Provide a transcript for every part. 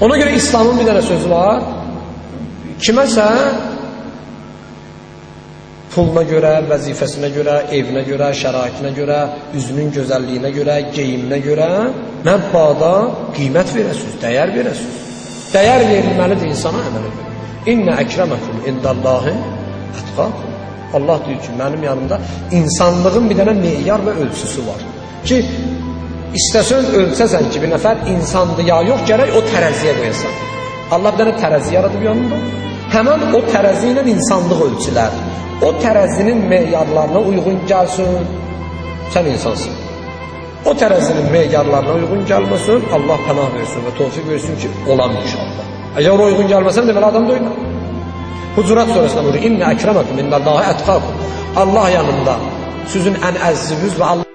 Ona görə İslamın bir dənə sözü var. Kiməsə puluna görə, vəzifəsinə görə, evinə görə, şəraitinə görə, üzünün gözəlliyinə görə, geyiminə görə məbbada qiymət verəsiniz, dəyər verəsiniz. Dəyər verilməlidir insana əmələ görə. İnnə əkrəməkum indallahi ətqakum. Allah deyir ki, mənim yanımda insanlığın bir dənə meyar və ölçüsü var. Ki, istəsən ölçəsən ki, bir nəfər insandır ya yox, gərək o tərəziyə qoyasan. Allah bir dənə tərəzi yaradıb yanında. Həmən o tərəzi ilə insanlıq ölçülər. O tərəzinin meyarlarına uyğun gəlsin, sən insansın. O tərəzinin meyarlarına uyğun gəlməsin, Allah pənah versin və tövfiq versin ki, olam inşallah. Əgər o uyğun gəlməsən, deməli adam da oynar. Hucurat surəsində buyurur, İnnə əkrəməkum innallahi ətqakum. Allah yanında sizin ən əziziniz və Allah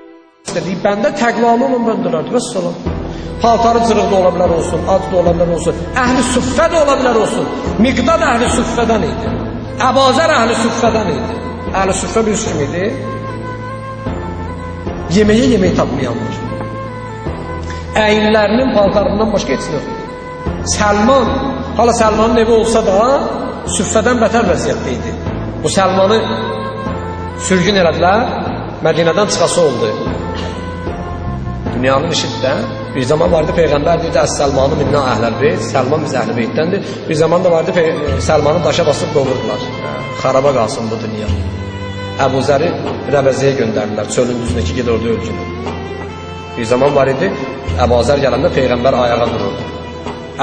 istədiyi bəndə təqvalı olan bəndələrdir. Vəssalam. Paltarı cırıq da ola bilər olsun, ac da ola bilər olsun, əhl-i süffə də ola bilər olsun. Miqdad əhl-i süffədən idi. Əbazər əhl-i süffədən idi. Əhl-i süffə bir kim idi? Yeməyi tapmayanlar. Əyinlərinin paltarından başqa heç nə yox. Səlman, hala Səlmanın evi olsa da süffədən bətər vəziyyətdə idi. Bu Səlmanı sürgün elədilər, Mədinədən çıxası oldu. Dünyanın işitdə bir zaman vardı Peyğəmbər deyirdi, Əs-Səlmanı minna əhləl-beyt, Səlman biz əhl-i beytdəndir. Bir zaman da vardı Səlmanı daşa basıb doğurdular. Xaraba qalsın bu dünya. Əbu Zəri Rəbəziyə göndərdilər, çölün düzünə ki, ged orada ölçünü. Bir zaman var idi, Əbu Zər gələndə Peyğəmbər ayağa dururdu.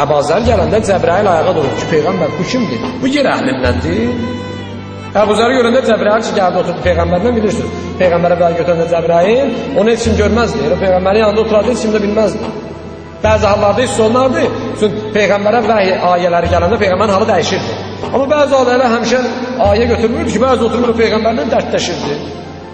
Əbu Zər gələndə Cəbrail ayağa dururdu ki, Peyğəmbər bu kimdir? Bu yer əhlindəndir. Əbu Zəri görəndə Cəbrail ki, gəldi oturdu Peyğəmbərdən, bilirsiniz. Peyğəmbərə bəy götürəndə Cəbrail, onu heç kim görməzdi. O Peyğəmbərin yanında oturardı, heç kim də bilməzdi. Bəzi hallarda hiss olunardı. Çünki Peyğəmbərə vəhy ayələri gələndə Peyğəmbərin halı dəyişirdi. Amma bəzi ailələr həmişə ayə götürmürdü ki, bəzi oturmur Peyğəmbərlə dərdləşirdi.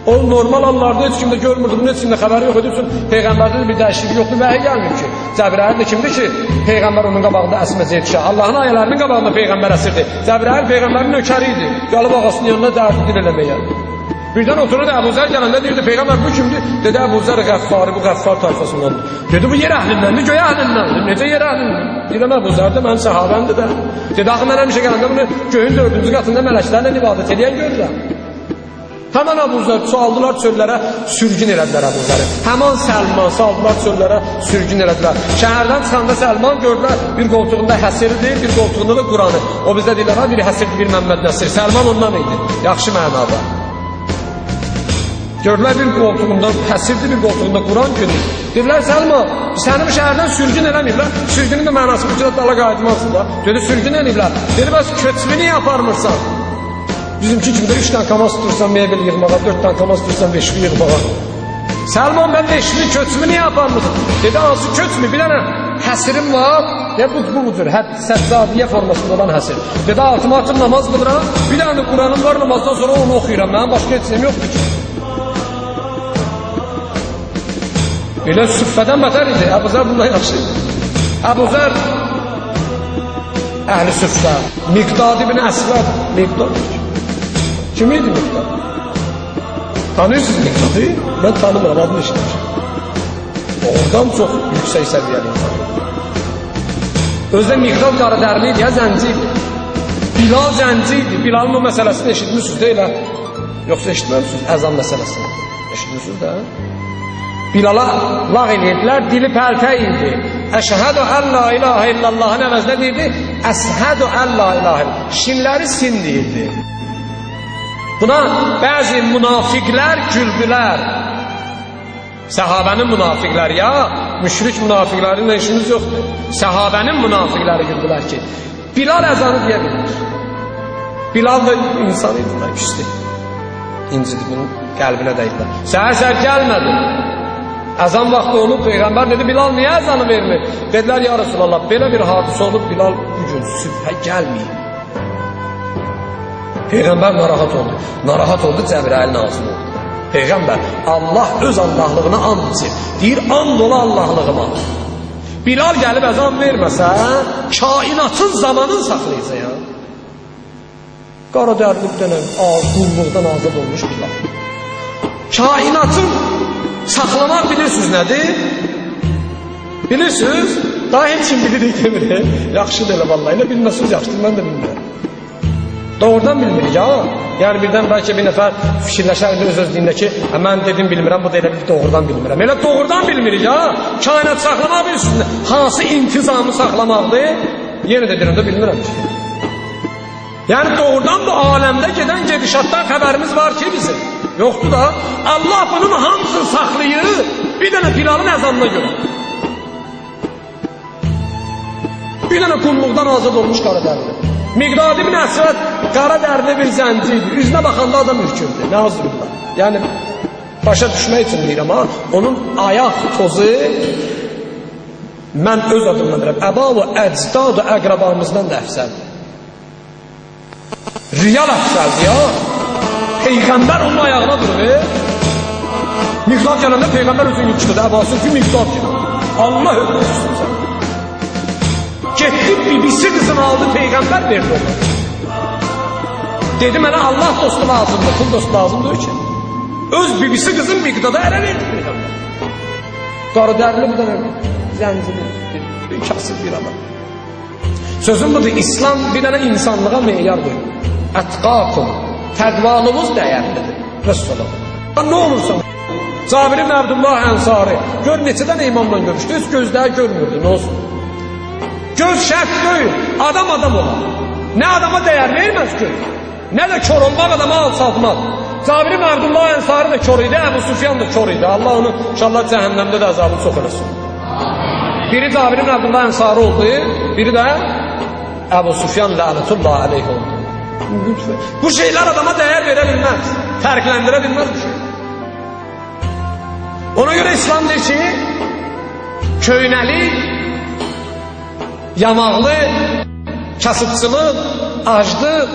O normal anlarda heç kim də görmürdü, bunun heç kim də xəbəri yox idi. Çünki Peyğəmbərdə də bir dəyişiklik yoxdur, vəhy gəlmir ki. Cəbrail də kimdir ki, Peyğəmbər onun qabağında əsməzə yetişə. Allahın ayələrinin qabağında Peyğəmbər əsirdi. Cəbrail Peyğəmbərin nökəri idi. Qalıb ağasının yanına dərdi dil eləməyə. Birdən otururdu Əbu Zər gələndə deyirdi, Peyğəmbər bu kimdir? Dedi, Əbu Zər Qəffari, bu Qəffar tayfasındandır. Dedi, bu yer əhlindəndir, göy əhlindəndir. Necə yer əhlindəndir? Deyirəm, Əbu Zər də mənim səhabəmdir də. Dedi, axı mən həmişə gələndə bunu göyün 4-cü qatında mələklərlə ibadət edən görürəm. Həmən Əbu Zər saldılar çöllərə, sürgün elədilər Əbu Zəri. Həmən Səlman saldılar çöllərə, sürgün elədilər. Şəhərdən çıxanda Səlman gördülər, bir qoltuğunda həsirdir, bir qoltuğunda da Quranı. O bizdə deyirlər, ha, biri həsirdir, bir Məmməd Nəsir. Səlman ondan idi, yaxşı mənada. Gördülər, bir qoltuğunda həsirdir, bir qoltuğunda Quran görür. Dedilər, Səlman, sənin şəhərdən sürgün eləməyiblər. Sürgünün də mənası bu cürət dala qayıtmazsın da. Dedi, sürgün eləyiblər. Dedi, bəs köçünü niyə aparmırsan? Bizimki kimdə 3 dənə kamas tutursan mebel yığmağa, 4 dənə kamas tutursan beşli yığmağa. Səlman, mən beşli köçümü niyə aparmırsan? Dedi, hansı köçmü? Bir dənə həsirim var. Bu budur, səccadiyə formasında olan həsir. Dedi, altıma açıb namaz qılıram. Bir dənə Quranım var, namazdan sonra onu oxuyuram. Mənim başqa etsinəm yoxdur ki. Elə süffədən bətər idi. Əbu Zər bundan yaxşı idi. Əbu Zər əhl-i süffə, Miqdad ibn Əsvəd. Miqdad kim idi Miqdad? Tanıyorsunuz Miqdadı? Ben tanımıram, adını işlemişim. Oradan çok yüksek seviyeli insan. Özde Miqdad qaradərliydi ya, zənci idi. Bilal zənci idi. Bilal'ın o meselesini eşitmişsiniz değil ha? Yoksa eşitmemişsiniz əzan meselesini. Eşitmişsiniz de ha? Bilal'a lağ eləyirdiler, dili pəltə idi. Əşhədu ən la ilahə illallahın əvəzinə deyirdi, əshədu ən la ilahə illallah. Şinləri sin deyirdi. Buna bəzi münafiqlər güldülər. Səhabənin münafiqləri ya, müşrik münafiqlərinlə işimiz yoxdur. Səhabənin münafiqləri güldülər ki, Bilal əzanı deyə bilir. Bilal da insan idilər, küstü. İncidimin qəlbinə dəyidilər. Səhər gəlmədi. Əzan vaxtı olub, Peyğəmbər dedi, Bilal niyə əzanı vermir? Dedilər, ya Resulallah, belə bir hadisə olub, Bilal bu gün sübhə gəlməyib. Peyğəmbər narahat oldu. Narahat oldu, Cəbrail nazil oldu. Peyğəmbər, Allah öz Allahlığına and içir. Deyir, and ola Allahlığıma. Bilal gəlib əzan verməsə, kainatın zamanını saxlayacaq ya. Qara dərlikdən, qulluqdan azad olmuş Bilal. Kainatın saxlamaq bilirsiniz nədir? Bilirsiniz? Daha heç kim bilirik demir. Yaxşıdır elə vallahi. Elə bilməsiniz yaxşıdır, mən də bilmirəm. Doğrudan bilmirik ha. Yəni birdən bəlkə bir nəfər fikirləşərdi öz-özlüyündə ki, mən dedim bilmirəm, bu da elə bir doğrudan bilmirəm. Elə doğrudan bilmirik ha. Kainat saxlamaq bilirsiniz. Hansı intizamı saxlamaqdır? Yenə də deyirəm də bilmirəm ki. Yəni doğrudan bu aləmdə gedən gedişatdan xəbərimiz var ki bizim. Yoxdur da. Allah bunun hamısını saxlayır bir dənə Bilalın əzanına görə. Bir dənə qulluqdan azad olmuş qara dərli. Miqdad ibn Əsvəd qara dərli bir zənci idi. Üzünə baxanda adam ürkürdü. Nəuzbillah. Yəni başa düşmək üçün deyirəm ha. Onun ayaq tozu mən öz adımla deyirəm. Əba və əcdad və əqrabamızdan da əfsəldir. Riyal əfsəldir ya. Peyğəmbər onun ayağına durur. Miqdad gələndə Peyğəmbər özünü yıkışdırdı. Əbası ki Miqdad gəlir. Allah öldürsün sən. Getdi bibisi qızını aldı, Peyğəmbər verdi ona. Dedi mənə Allah dostu lazımdır, pul dostu lazımdır ki. Öz bibisi qızın Miqdada ərə verdi Peyğəmbər. Qarı dərli bu da zəncili, bir kasıb bir adam. Sözüm budur, İslam bir dənə insanlığa meyar qoyur. Ətqakum, təqvalımız dəyərlidir. Rəssalam. Nə olursan? Cabir ibn Abdullah Ənsari, gör neçədən imamla görüşdü, heç gözləri görmürdü, nə olsun? Göz şərt deyil, adam olar. Nə adama dəyər verməz göz, nə də kör olmaq adama alçaltmaz. Cabir ibn Abdullah Ənsari də kör idi, Əbu Süfyan da kör idi. Allah onu inşallah cəhənnəmdə də əzabı çox eləsin. Biri Cabir ibn Abdullah Ənsari oldu, biri də Əbu Süfyan lənətullah aleyh oldu. Bu şeylər adama dəyər verə bilməz, fərqləndirə bilməz bu şey. Ona görə İslam deyir ki, köynəlik, yamaqlı, kasıbçılıq, aclıq,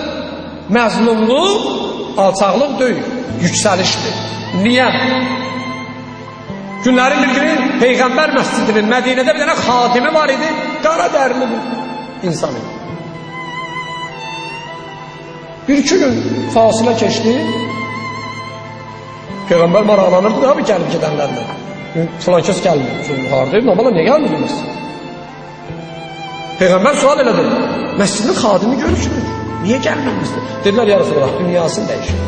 məzlumluq, alçaqlıq deyil, yüksəlişdir. Niyə? Günlərin bir günü Peyğəmbər məscidinin Mədinədə bir dənə xadimi var idi, qara dərli bir insan idi. Bir-iki gün fasilə keçdi, Peyğəmbər maraqlanırdı da bir gəlib gedənlərlə. Filan kəs gəlmir, haradayım, amma niyə gəlmir məscid? Peyğəmbər sual elədi, məscidin xadimi görüşmür, niyə gəlmir məscid? Dedilər, ya Resulallah, dünyasını dəyişir.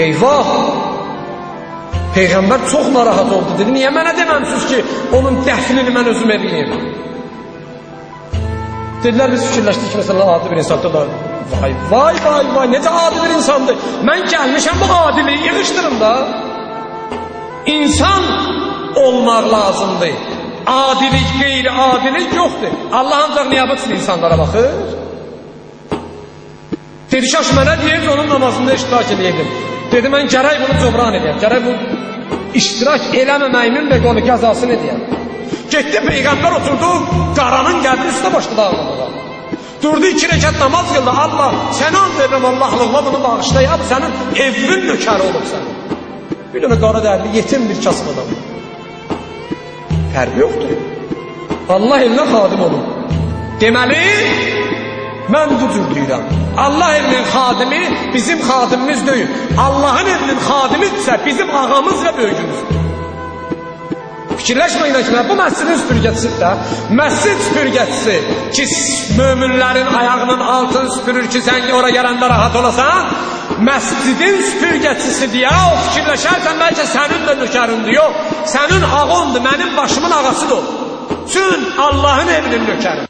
Eyvah! Peyğəmbər çox narahat oldu, dedi, niyə mənə deməmsiniz ki, onun dəfnini mən özüm eləyim? Dedilər, biz fikirləşdik ki, məsələn, adi bir insanda da vay, necə adi bir insandır. Mən gəlmişəm bu adiliyi yığışdırım da. İnsan olmaq lazımdır. Adilik, qeyri-adilik yoxdur. Allah ancaq niyabət üçün insanlara baxır. Dedi, şaş mənə deyir, onun namazında iştirak edəydim. Dedi, mən gərək bunu cobran edəyəm. Gərək bu iştirak eləməməyimin və qolu qəzasını edəyəm. Getdi, Peyğəmbər oturdu, qaranın gəldi üstə başladı ağlamağa. Durdu, 2 rəkət namaz qıldı. Allah, səni and verirəm Allahlığına bunu bağışlayab, sənin evin nökəri olub sən. Bir dənə qara dərli, yetim bir kasıb adam. Fərqi yoxdur. Allah elinə xadim olun. Deməli, mən bu cür deyirəm. Allah elinin xadimi bizim xadimimiz deyil. Allahın elinin xadimidirsə bizim ağamız və böyücümüzdür. Fikirləşməyin ki, bu məscidin süpürgəcisidir də. Məscid süpürgəcisi ki, möminlərin ayağının altını süpürür ki, sən oraya gələndə rahat olasan, məscidin süpürgəcisi deyə o fikirləşərsən, bəlkə sənin də nökərindir, yox. Sənin ağondur, mənim başımın ağasıdır o. Üçün Allahın evinin nökəri.